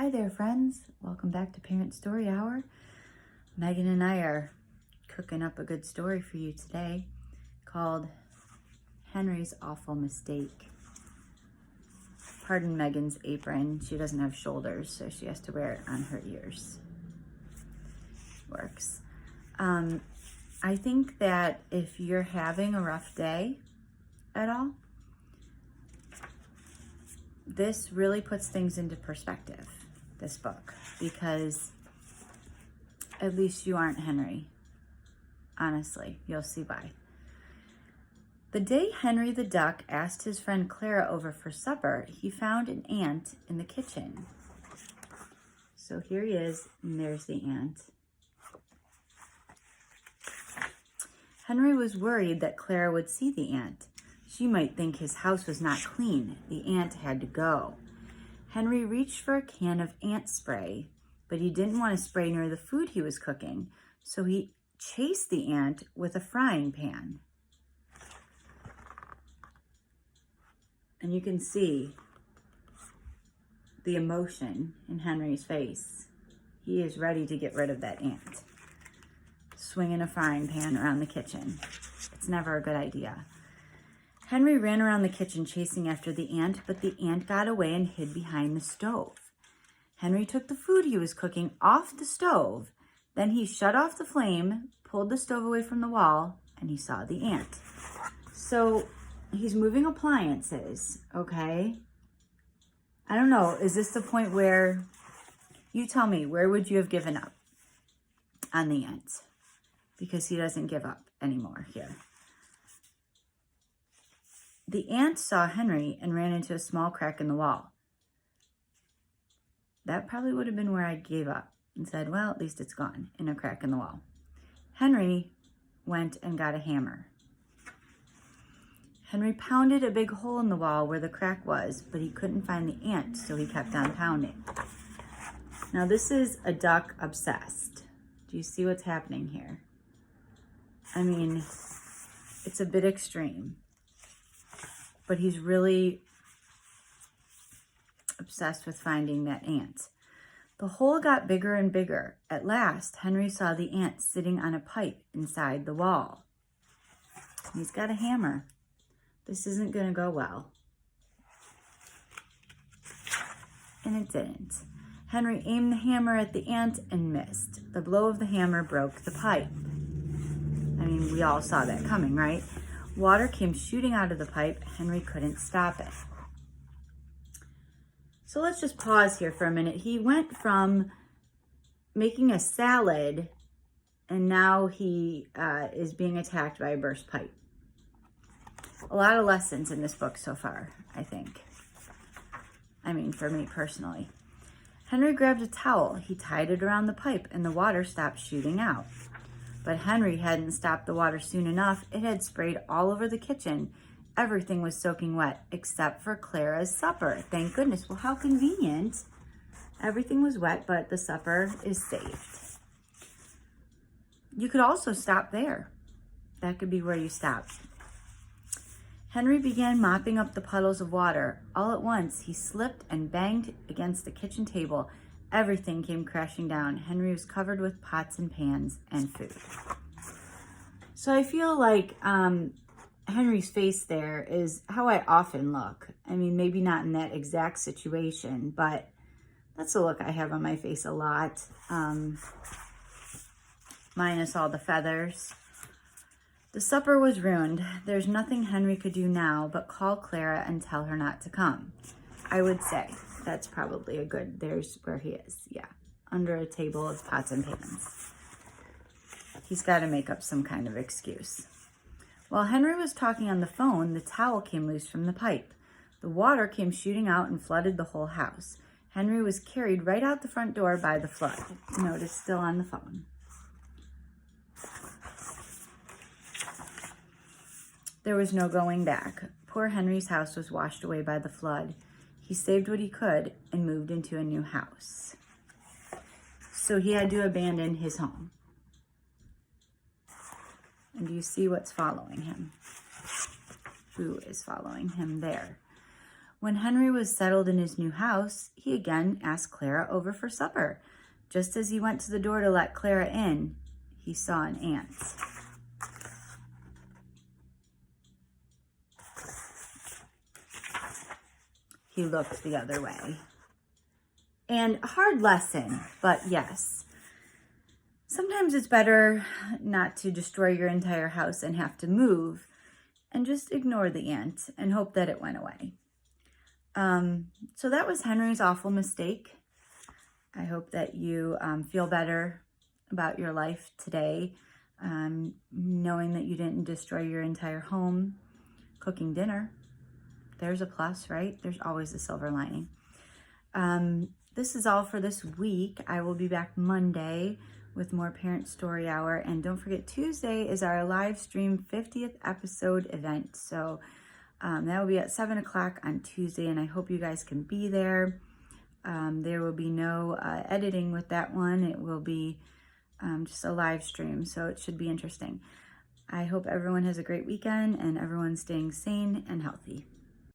Hi there, friends. Welcome back to Parent Story Hour. Megan and I are cooking up a good story for you today called Henry's Awful Mistake. Pardon Megan's apron. She doesn't have shoulders, so she has to wear it on her ears. Works. I think that if you're having a rough day at all, this really puts things into perspective, this book, because at least you aren't Henry. Honestly, you'll see why. The day Henry the Duck asked his friend Clara over for supper, he found an ant in the kitchen. So here he is, and there's the ant. Henry was worried that Clara would see the ant. She might think his house was not clean. The ant had to go. Henry reached for a can of ant spray, but he didn't want to spray near the food he was cooking, so he chased the ant with a frying pan. And you can see the emotion in Henry's face. He is ready to get rid of that ant. Swinging a frying pan around the kitchen. It's never a good idea. Henry ran around the kitchen chasing after the ant, but the ant got away and hid behind the stove. Henry took the food he was cooking off the stove. Then he shut off the flame, pulled the stove away from the wall, and he saw the ant. So he's moving appliances, okay? I don't know, is this the point where, you tell me, where would you have given up on the ant? Because he doesn't give up anymore here. The ant saw Henry and ran into a small crack in the wall. That probably would have been where I gave up and said, well, at least it's gone, in a crack in the wall. Henry went and got a hammer. Henry pounded a big hole in the wall where the crack was, but he couldn't find the ant, so he kept on pounding. Now this is a duck obsessed. Do you see what's happening here? I mean, it's a bit extreme, but he's really obsessed with finding that ant. The hole got bigger and bigger. At last, Henry saw the ant sitting on a pipe inside the wall. He's got a hammer. This isn't going to go well. And it didn't. Henry aimed the hammer at the ant and missed. The blow of the hammer broke the pipe. I mean, we all saw that coming, right? Water came shooting out of the pipe. Henry couldn't stop it. So let's just pause here for a minute. He went from making a salad, and now he is being attacked by a burst pipe. A lot of lessons in this book so far, I think. I mean, for me personally. Henry grabbed a towel. He tied it around the pipe, and the water stopped shooting out. But Henry hadn't stopped the water soon enough. It had sprayed all over the kitchen. Everything was soaking wet, except for Clara's supper. Thank goodness. Well, how convenient. Everything was wet, but the supper is saved. You could also stop there. That could be where you stop. Henry began mopping up the puddles of water. All at once, he slipped and banged against the kitchen table. Everything came crashing down. Henry was covered with pots and pans and food. So I feel like Henry's face there is how I often look. I mean, maybe not in that exact situation, but that's the look I have on my face a lot. Minus all the feathers. The supper was ruined. There's nothing Henry could do now but call Clara and tell her not to come. I would say that's probably a good, there's where he is. Yeah, under a table of pots and pans. He's got to make up some kind of excuse. While Henry was talking on the phone, the towel came loose from the pipe. The water came shooting out and flooded the whole house. Henry was carried right out the front door by the flood. Notice still on the phone. There was no going back. Poor Henry's house was washed away by the flood. He saved what he could and moved into a new house. So he had to abandon his home. And do you see what's following him? Who is following him there? When Henry was settled in his new house, he again asked Clara over for supper. Just as he went to the door to let Clara in, he saw an ant. He looked the other way. And a hard lesson, but yes. Sometimes it's better not to destroy your entire house and have to move and just ignore the ant and hope that it went away. So that was Henry's awful mistake. I hope that you feel better about your life today, knowing that you didn't destroy your entire home cooking dinner. There's a plus, right? There's always a silver lining. This is all for this week. I will be back Monday with more Parent Story Hour. And don't forget, Tuesday is our live stream 50th episode event. So that will be at 7 o'clock on Tuesday, and I hope you guys can be there. There will be no editing with that one. It will be just a live stream, so it should be interesting. I hope everyone has a great weekend and everyone's staying sane and healthy.